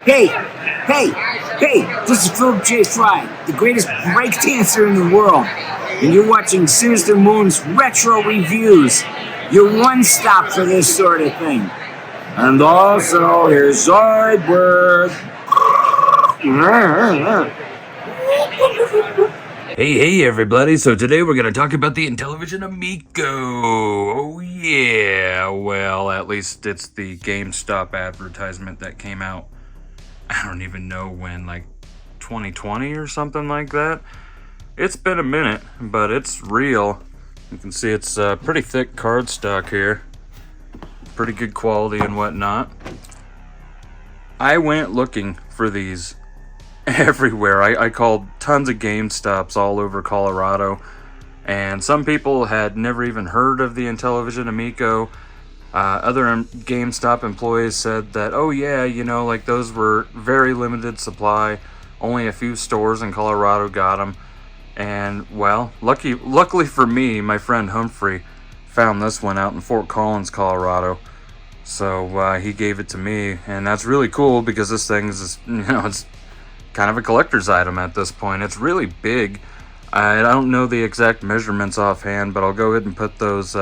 Hey, hey, hey, this is Philip J. Fry, the greatest breakdancer in the world. And you're watching Sinistermoon's Retro Reviews, your one stop for this sort of thing. And also, here's Zoidberg. Hey everybody, so today we're going to talk about the Intellivision Amico. Oh yeah, well at least it's the GameStop advertisement that came out, I don't even know when, like 2020 or something like that. It's been a minute, but it's real. You can see it's pretty thick cardstock here. Pretty good quality and whatnot. I went looking for these everywhere. I called tons of GameStops all over Colorado, and some people had never even heard of the Intellivision Amico. Other GameStop employees said that, oh yeah, you know, like those were very limited supply. Only a few stores in Colorado got them. And well, luckily for me, my friend Humphrey found this one out in Fort Collins, Colorado. So he gave it to me, and that's really cool because this thing is, it's kind of a collector's item at this point. It's really big. I don't know the exact measurements offhand, but I'll go ahead and put those,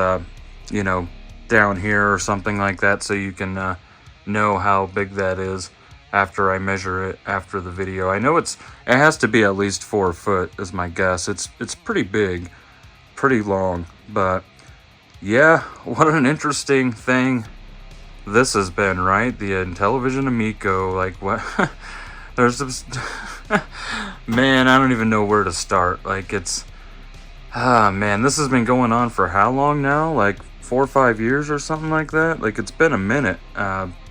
down here or something like that so you can know how big that is after I measure it after the video. I know it has to be at least 4 foot is my guess. It's pretty big, pretty long, but yeah, what an interesting thing this has been, right? The Intellivision Amico, like what? There's this man, I don't even know where to start. Like it's man, this has been going on for how long now? Like 4 or 5 years or something like that. Like it's been a minute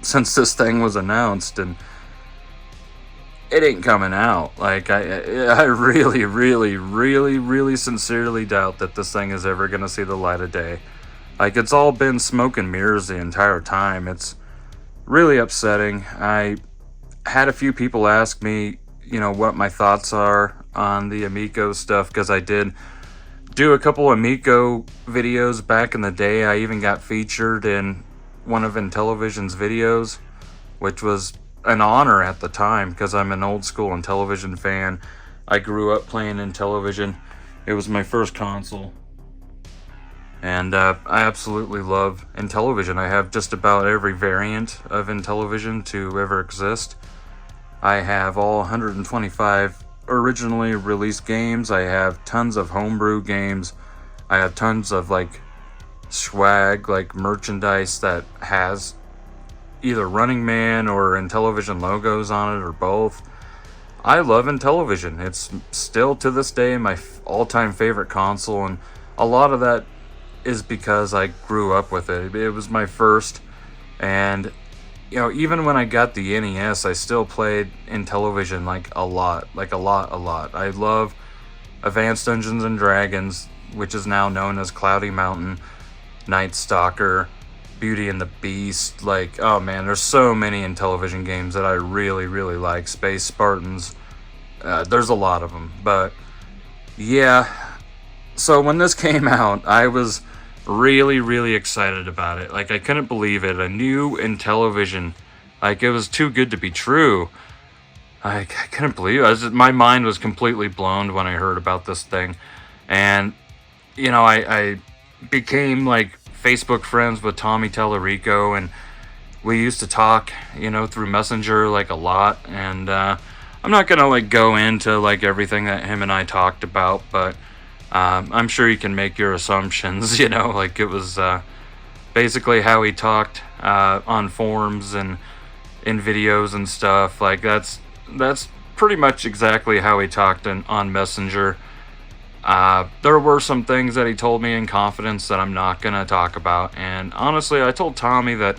since this thing was announced, and it ain't coming out. Like I really sincerely doubt that this thing is ever gonna see the light of day. Like it's all been smoke and mirrors the entire time. It's really upsetting. I had a few people ask me, what my thoughts are on the Amico stuff, because I did do a couple Amico videos back in the day. I even got featured in one of Intellivision's videos, which was an honor at the time because I'm an old school Intellivision fan. I grew up playing Intellivision. It was my first console. And I absolutely love Intellivision. I have just about every variant of Intellivision to ever exist. I have all 125 originally released games. I have tons of homebrew games. I have tons of swag, like merchandise that has either Running Man or Intellivision logos on it or both. I love Intellivision. It's still to this day my all-time favorite console, and a lot of that is because I grew up with it. It was my first, and even when I got the NES, I still played Intellivision a lot. I love Advanced Dungeons and Dragons, which is now known as Cloudy Mountain, Night Stalker, Beauty and the Beast. Oh man, there's so many Intellivision games that I really like. Space Spartans, there's a lot of them. But yeah, so when this came out, I was really excited about it. I couldn't believe it. A new Intellivision. It was too good to be true. I couldn't believe it. My mind was completely blown when I heard about this thing. And I became Facebook friends with Tommy Tallarico, and we used to talk through Messenger a lot. And I'm not gonna go into everything that him and I talked about, but I'm sure you can make your assumptions. It was basically how he talked on forums and in videos and stuff. That's pretty much exactly how he talked on Messenger. There were some things that he told me in confidence that I'm not gonna talk about, and honestly, I told Tommy that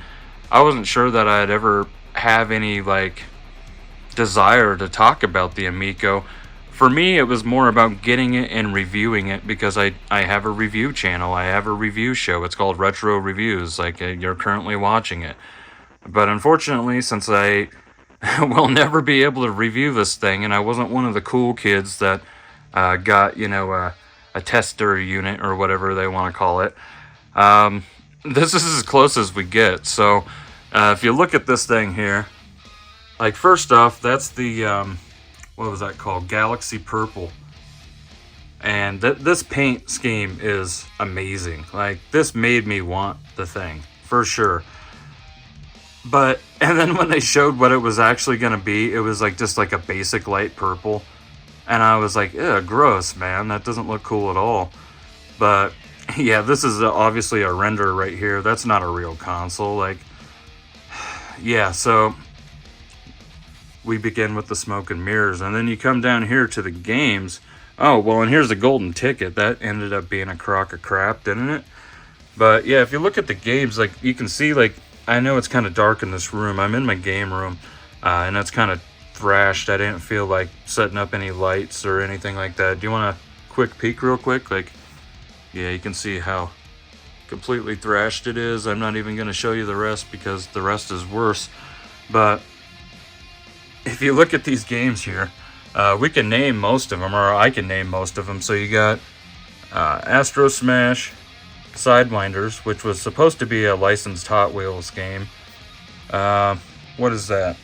I wasn't sure that I'd ever have any desire to talk about the Amico. For me, it was more about getting it and reviewing it, because I have a review channel. I have a review show. It's called Retro Reviews, you're currently watching it. But unfortunately, since I will never be able to review this thing, and I wasn't one of the cool kids that got, a tester unit or whatever they want to call it, this is as close as we get. So if you look at this thing here, Like, first off, that's the, what was that called? Galaxy Purple. And this paint scheme is amazing. Like, this made me want the thing, for sure. But, and then when they showed what it was actually going to be, it was like just like a basic light purple. And I was like, ew, gross, man. That doesn't look cool at all. But, yeah, this is obviously a render right here. That's not a real console. Like, yeah, so we begin with the smoke and mirrors. And then you come down here to the games. Oh, well, and here's the golden ticket. That ended up being a crock of crap, didn't it? But, yeah, if you look at the games, like, you can see, like, I know it's kind of dark in this room. I'm in my game room, and it's kind of thrashed. I didn't feel like setting up any lights or anything like that. Do you want a quick peek real quick? Like, yeah, you can see how completely thrashed it is. I'm not even going to show you the rest because the rest is worse. But if you look at these games here, we can name most of them, or I can name most of them. So you got Astro Smash, Sidewinders, which was supposed to be a licensed Hot Wheels game. What is that?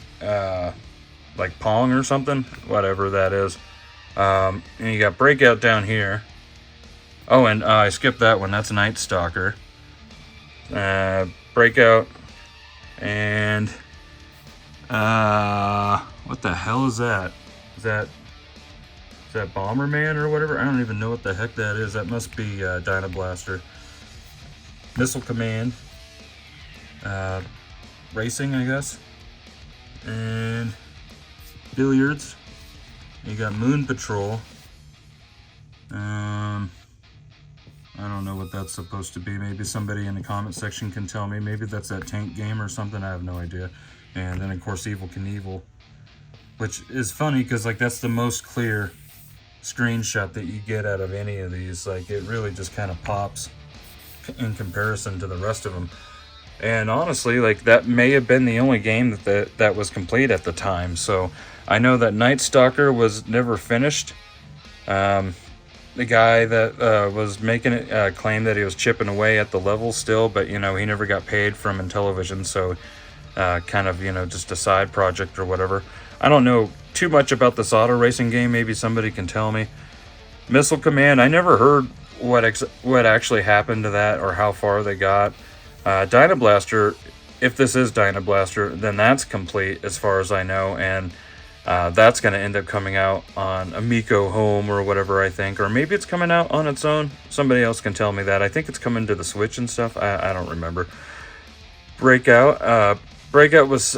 Like Pong or something? Whatever that is. And you got Breakout down here. Oh, and I skipped that one. That's Night Stalker. Breakout. And what the hell is that? Is that Bomberman or whatever? I don't even know what the heck that is. That must be Dyna Blaster. Missile Command. Racing, I guess. And Billiards. You got Moon Patrol. I don't know what that's supposed to be. Maybe somebody in the comment section can tell me. Maybe that's that tank game or something. I have no idea. And then, of course, Evil Knievel. Which is funny because, like, that's the most clear screenshot that you get out of any of these. Like, it really just kind of pops in comparison to the rest of them. And honestly, like, that may have been the only game that was complete at the time. So I know that Night Stalker was never finished. The guy that was making it claimed that he was chipping away at the level still, but, you know, he never got paid from Intellivision, so kind of, you know, just a side project or whatever. I don't know too much about this auto racing game. Maybe somebody can tell me. Missile Command, I never heard what actually happened to that or how far they got. Dyna Blaster, if this is Dyna Blaster, then that's complete as far as I know, and that's going to end up coming out on Amico Home or whatever, I think. Or maybe it's coming out on its own. Somebody else can tell me that. I think it's coming to the Switch and stuff. I don't remember. Breakout. Breakout was...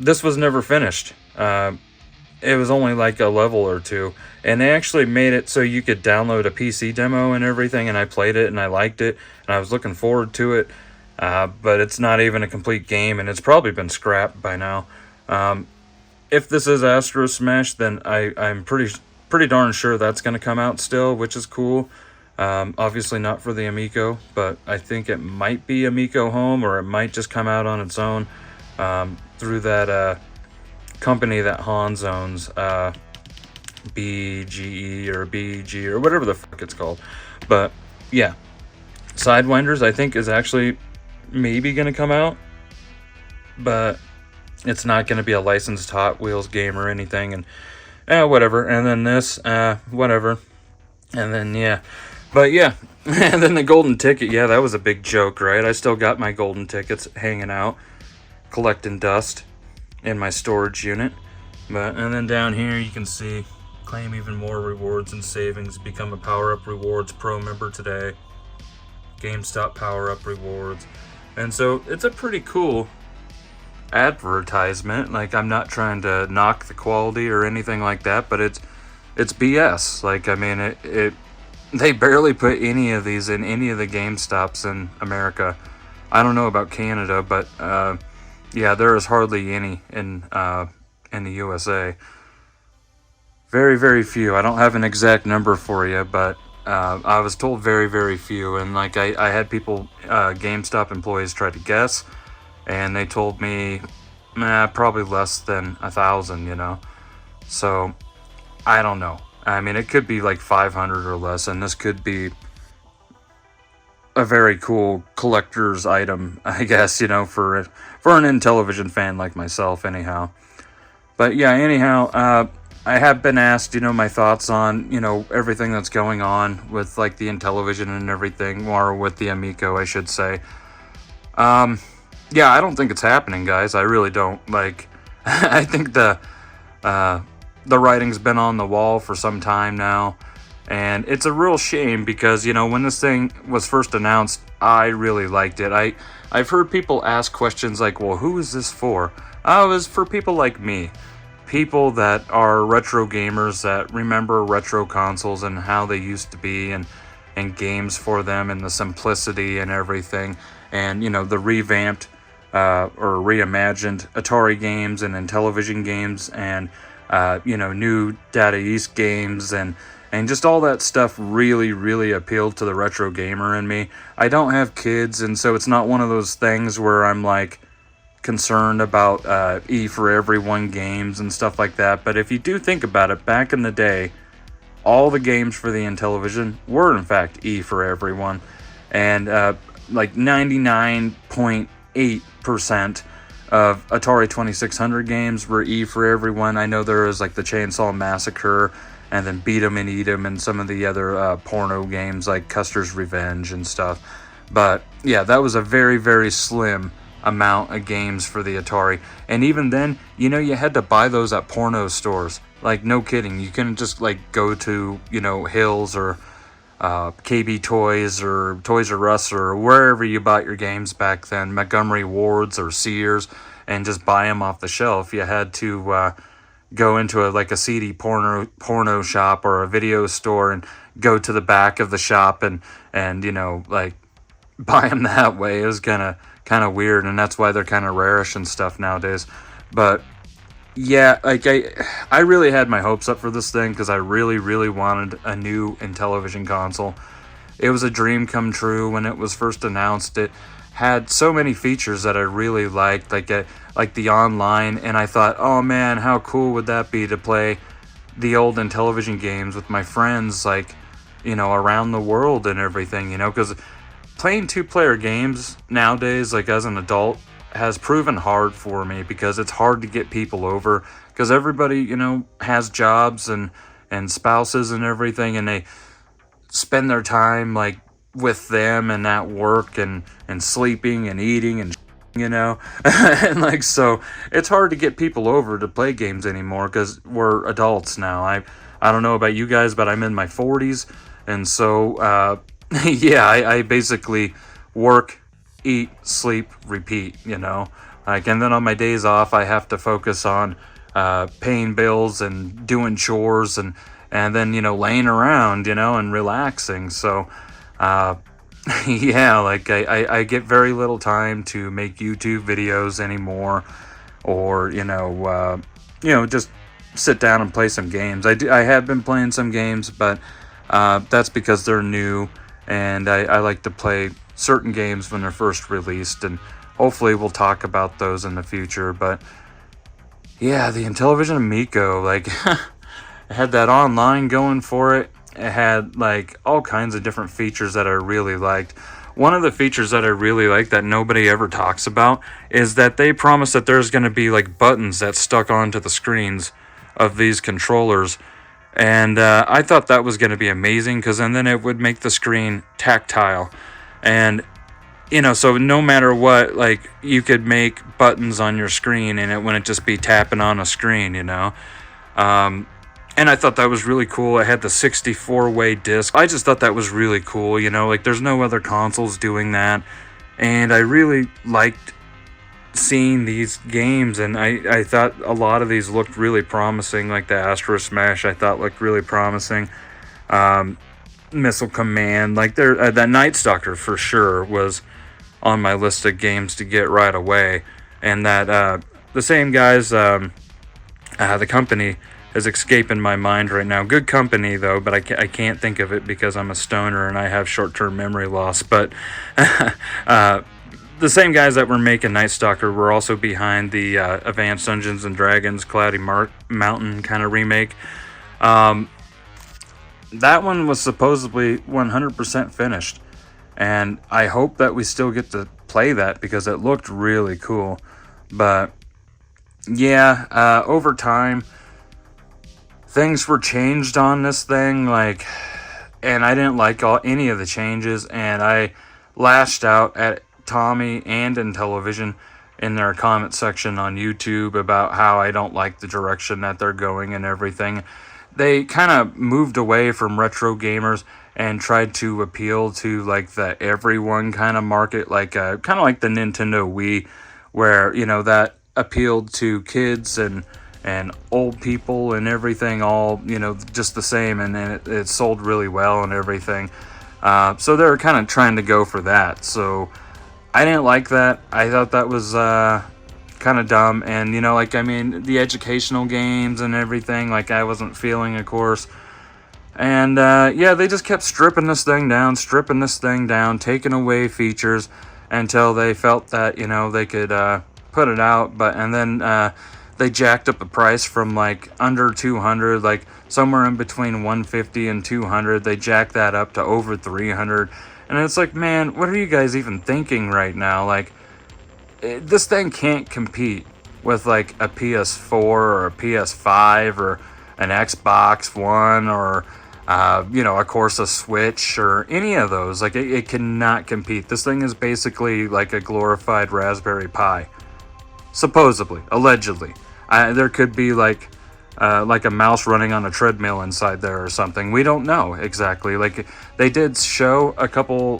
this was never finished. It was only like a level or two. And they actually made it so you could download a PC demo and everything. And I played it and I liked it. And I was looking forward to it. But it's not even a complete game. And it's probably been scrapped by now. If this is Astro Smash, then I'm pretty darn sure that's going to come out still, which is cool. Obviously not for the Amico, but I think it might be Amico Home, or it might just come out on its own through that company that Hans owns, BGE or BG or whatever the fuck it's called. But yeah, Sidewinders I think is actually maybe going to come out, but it's not going to be a licensed Hot Wheels game or anything, and whatever. And then this, whatever. And then, yeah. But, yeah. And then the golden ticket, yeah, that was a big joke, right? I still got my golden tickets hanging out, collecting dust in my storage unit. And then down here, you can see, claim even more rewards and savings, become a Power-Up Rewards Pro member today, GameStop Power-Up Rewards. And so, it's a pretty cool advertisement. Like, I'm not trying to knock the quality or anything like that, but it's BS. Like, I mean, they barely put any of these in any of the GameStops in America. I don't know about Canada, but yeah, there is hardly any in the USA. Very, very few. I don't have an exact number for you, but I was told very, very few. And like, I had people, GameStop employees, try to guess. And they told me, probably less than 1,000, you know. So, I don't know. I mean, it could be like 500 or less, and this could be a very cool collector's item, I guess, for an Intellivision fan like myself, anyhow. But yeah, anyhow, I have been asked, my thoughts on, everything that's going on with like the Intellivision and everything, or with the Amico, I should say. Yeah, I don't think it's happening, guys. I really don't. Like, I think the writing's been on the wall for some time now, and it's a real shame because, when this thing was first announced, I really liked it. I've heard people ask questions like, well, who is this for? Oh, it was for people like me. People that are retro gamers that remember retro consoles and how they used to be, and games for them, and the simplicity and everything, and the revamped or reimagined Atari games and Intellivision games, and new Data East games, and just all that stuff really, really appealed to the retro gamer in me. I don't have kids, and so it's not one of those things where I'm like concerned about E for Everyone games and stuff like that. But if you do think about it, back in the day, all the games for the Intellivision were in fact E for Everyone, and like 99.8% of Atari 2600 games were E for Everyone. I know there was like the Chainsaw Massacre, and then Beat 'em and Eat 'em, and some of the other porno games like Custer's Revenge and stuff. But yeah, that was a very, very slim amount of games for the Atari. And even then, you had to buy those at porno stores. Like, no kidding. You couldn't just like go to, Hills or KB Toys or Toys R Us or wherever you bought your games back then, Montgomery Ward's or Sears, and just buy them off the shelf. You had to go into a CD porno shop or a video store and go to the back of the shop and like buy them that way. It was kind of weird, and that's why they're kind of rarish and stuff nowadays. But yeah, like I really had my hopes up for this thing because I really, really wanted a new Intellivision console. It was a dream come true when it was first announced. It had so many features that I really liked, like the online, and I thought, oh man, how cool would that be to play the old Intellivision games with my friends, like, around the world and everything, because playing two-player games nowadays, like as an adult, has proven hard for me because it's hard to get people over because everybody, has jobs and spouses and everything, and they spend their time like with them and at work and sleeping and eating and and like, so it's hard to get people over to play games anymore because we're adults now. I don't know about you guys, but I'm in my 40s, and so yeah, I basically work, eat, sleep, repeat, like, and then on my days off I have to focus on paying bills and doing chores and then laying around and relaxing. So yeah, like I get very little time to make YouTube videos anymore, or just sit down and play some games. I have been playing some games, but that's because they're new, and I like to play certain games when they're first released, and hopefully we'll talk about those in the future. But yeah, the Intellivision Amico, like it had that online going for it. It had like all kinds of different features that I really liked. One of the features that I really like that nobody ever talks about is that they promise that there's going to be like buttons that stuck onto the screens of these controllers. And I thought that was going to be amazing because then it would make the screen tactile. And, so no matter what, like, you could make buttons on your screen and it wouldn't just be tapping on a screen, And I thought that was really cool. I had the 64-way disc. I just thought that was really cool, like there's no other consoles doing that. And I really liked seeing these games, and I thought a lot of these looked really promising, like the Astro Smash I thought looked really promising. Missile Command, like that Night Stalker for sure was on my list of games to get right away. And that the same guys, the company is escaping my mind right now. Good company though, but I can't think of it because I'm a stoner and I have short-term memory loss. But the same guys that were making Night Stalker were also behind the Advanced Dungeons and Dragons Cloudy Mountain kind of remake. That one was supposedly 100% finished, and I hope that we still get to play that because it looked really cool. But yeah, over time, things were changed on this thing, like, and I didn't like any of the changes, and I lashed out at Tommy and Intellivision in their comment section on YouTube about how I don't like the direction that they're going and everything. They kind of moved away from retro gamers and tried to appeal to like the everyone kind of market, like kind of like the Nintendo Wii, where, you know, that appealed to kids and old people and everything, all, you know, just the same, and then it sold really well and everything. So they were kind of trying to go for that. So I didn't like that. I thought that was kind of dumb. And, you know, like, I mean, the educational games and everything, like, I wasn't feeling, of course. And yeah, they just kept stripping this thing down, taking away features until they felt that, you know, they could put it out. And then they jacked up the price from like under 200, like somewhere in between 150 and 200. They jacked that up to over 300. And it's like, man, what are you guys even thinking right now? Like, this thing can't compete with like a PS4 or a PS5 or an Xbox One or, you know, of course, a Switch or any of those. Like, it cannot compete. This thing is basically like a glorified Raspberry Pi. Supposedly, allegedly. There could be like a mouse running on a treadmill inside there or something. We don't know exactly. Like, they did show a couple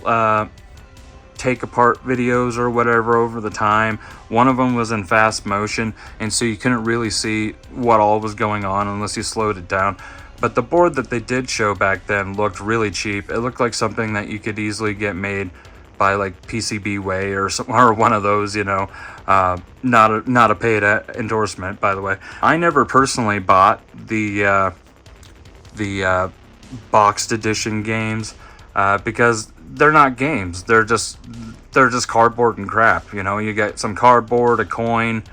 take apart videos or whatever over the time. One of them was in fast motion, and so you couldn't really see what all was going on unless you slowed it down. But the board that they did show back then looked really cheap. It looked like something that you could easily get made by like PCBWay or one of those, you know. Not a paid endorsement, by the way. I never personally bought the boxed edition games because they're not games. They're just cardboard and crap. You know, you get some cardboard, a coin,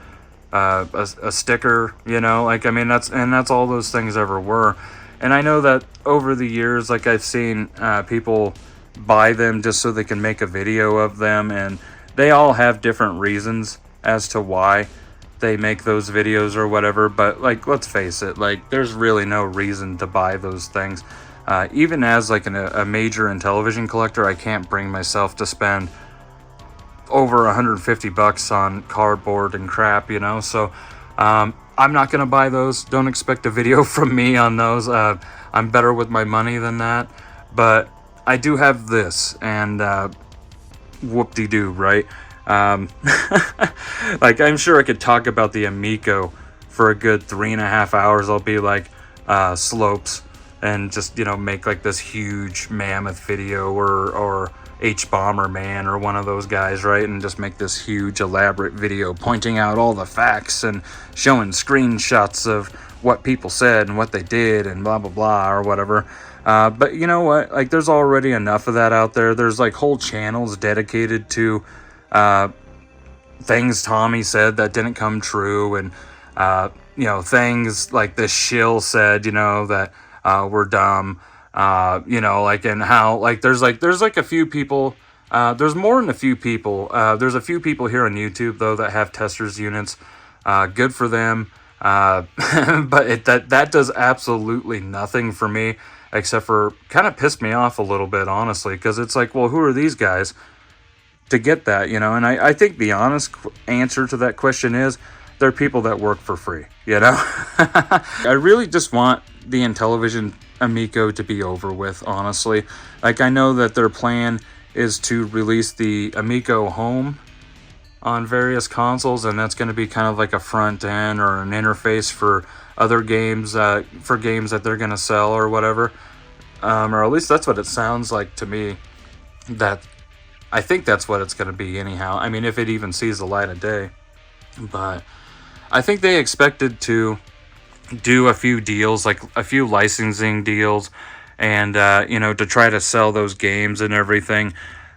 a sticker. You know, like, I mean, that's all those things ever were. And I know that over the years, like, I've seen people buy them just so they can make a video of them, and they all have different reasons as to why they make those videos or whatever. But, like, let's face it, like, there's really no reason to buy those things. Even as like a major Intellivision collector, I can't bring myself to spend over $150 on cardboard and crap, you know. So I'm not gonna buy those. Don't expect a video from me on those. I'm better with my money than that. But I do have this, and whoop-de-doo, right? Like, I'm sure I could talk about the Amico for a good 3.5 hours. I'll be like Slopes and just, you know, make like this huge mammoth video, or H-Bomber Man or one of those guys, right? And just make this huge elaborate video pointing out all the facts and showing screenshots of what people said and what they did and blah blah blah or whatever. But you know what, like, there's already enough of that out there. There's like whole channels dedicated to things Tommy said that didn't come true, and you know, things like this shill said, you know, that were dumb, you know, like, and how, like, there's a few people, there's more than a few people, there's a few people here on YouTube, though, that have testers units. Good for them. But that does absolutely nothing for me, except for kind of pissed me off a little bit, honestly, because it's like, well, who are these guys to get that, you know? And I think the honest answer to that question is, they're people that work for free, you know? I really just want the Intellivision Amico to be over with, honestly. Like, I know that their plan is to release the Amico Home on various consoles, and that's going to be kind of like a front end or an interface for other games, for games that they're going to sell or whatever. Or at least that's what it sounds like to me. I think that's what it's going to be anyhow. I mean, if it even sees the light of day. But I think they expected to do a few deals, like a few licensing deals, and you know, to try to sell those games and everything,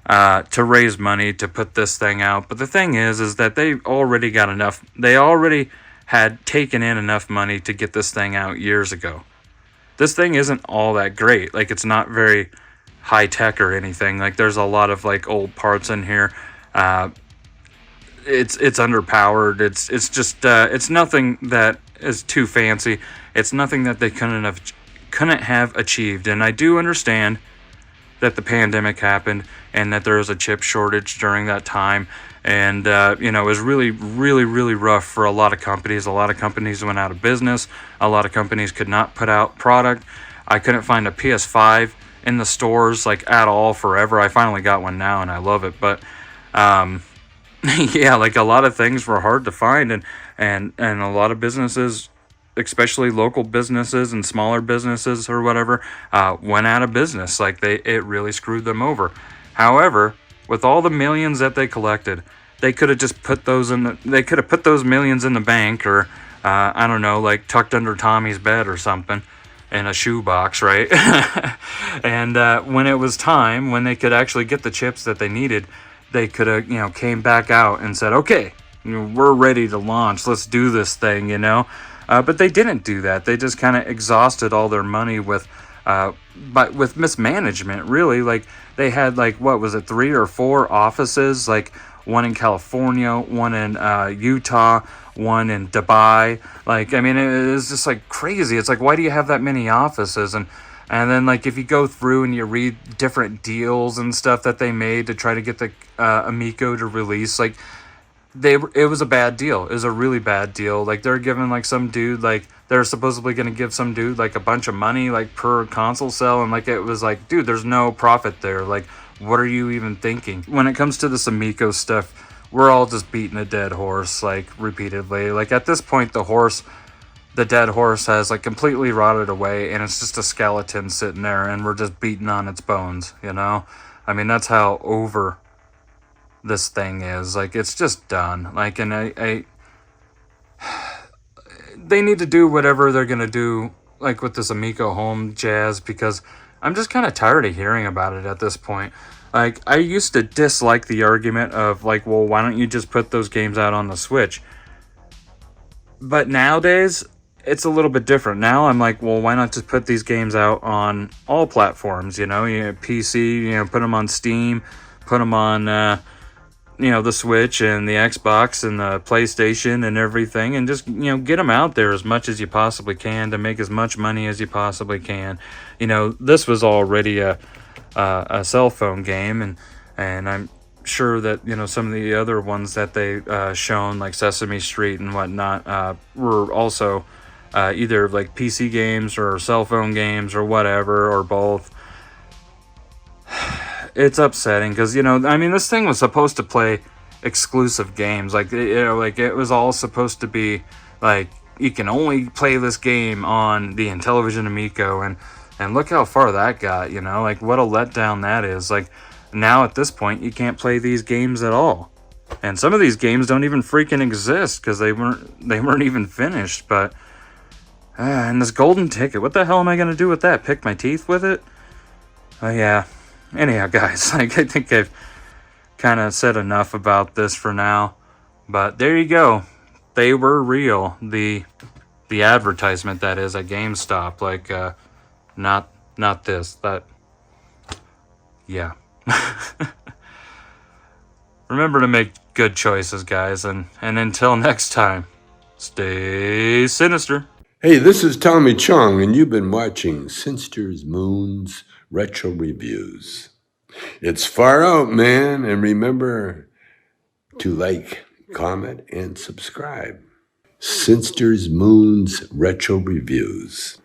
to raise money to put this thing out. But the thing is that they already got enough. They already had taken in enough money to get this thing out years ago. This thing isn't all that great. Like, it's not very high tech or anything. Like there's a lot of like old parts in here. It's underpowered. It's just it's nothing that is too fancy. It's nothing that they couldn't have achieved. And I do understand that the pandemic happened and that there was a chip shortage during that time. And, it was really, really, really rough for a lot of companies. A lot of companies went out of business. A lot of companies could not put out product. I couldn't find a PS5 in the stores, like, at all forever. I finally got one now, and I love it. But, yeah, like, a lot of things were hard to find. And a lot of businesses, especially local businesses and smaller businesses or whatever, went out of business. Like, it really screwed them over. However, with all the millions that they collected, they could have just put those they could have put those millions in the bank, or I don't know, like tucked under Tommy's bed or something in a shoebox, right? And when it was time, when they could actually get the chips that they needed, they could have, came back out and said, okay, we're ready to launch. Let's do this thing, But they didn't do that. They just kind of exhausted all their money with mismanagement, really. Like, they had, like, what was it, 3 or 4 offices, like one in California, one in Utah, one in Dubai. Like, I mean, it is just like crazy. It's like, why do you have that many offices? And then, like, if you go through and you read different deals and stuff that they made to try to get the Amico to release, like, it was a bad deal. It was a really bad deal. Like, they're giving, like, some dude, like, they're supposedly going to give some dude, like, a bunch of money, like, per console sale. And, like, it was like, dude, there's no profit there. Like, what are you even thinking? When it comes to this Amico stuff, we're all just beating a dead horse, like, repeatedly. Like, at this point, the dead horse has, like, completely rotted away, and it's just a skeleton sitting there, and we're just beating on its bones, I mean, that's how over this thing is. Like, it's just done. Like, and they need to do whatever they're gonna do, like, with this Amico home jazz, because I'm just kind of tired of hearing about it at this point. Like, I used to dislike the argument of, like, well, why don't you just put those games out on the Switch? But nowadays, it's a little bit different. Now I'm like, well, why not just put these games out on all platforms, PC, put them on Steam, put them on, the Switch and the Xbox and the PlayStation and everything, and just, get them out there as much as you possibly can to make as much money as you possibly can. This was already a cell phone game, and I'm sure that, some of the other ones that they shown, like Sesame Street and whatnot, were also either like PC games or cell phone games or whatever, or both. It's upsetting because, I mean, this thing was supposed to play exclusive games. Like, like, it was all supposed to be like, you can only play this game on the Intellivision Amico, and look how far that got, like, what a letdown that is. Like, now at this point, you can't play these games at all. And some of these games don't even freaking exist because they weren't even finished. But and this golden ticket, what the hell am I gonna do with that? Pick my teeth with it? Oh yeah. Anyhow, guys, like, I think I've kind of said enough about this for now. But there you go. They were real. The advertisement, that is, at GameStop. Like, not this. That, yeah. Remember to make good choices, guys. And until next time, stay sinister. Hey, this is Tommy Chong, and you've been watching Sinistermoon's Retro Reviews. It's far out, man, and remember to like, comment, and subscribe. Sinistermoon's Retro Reviews.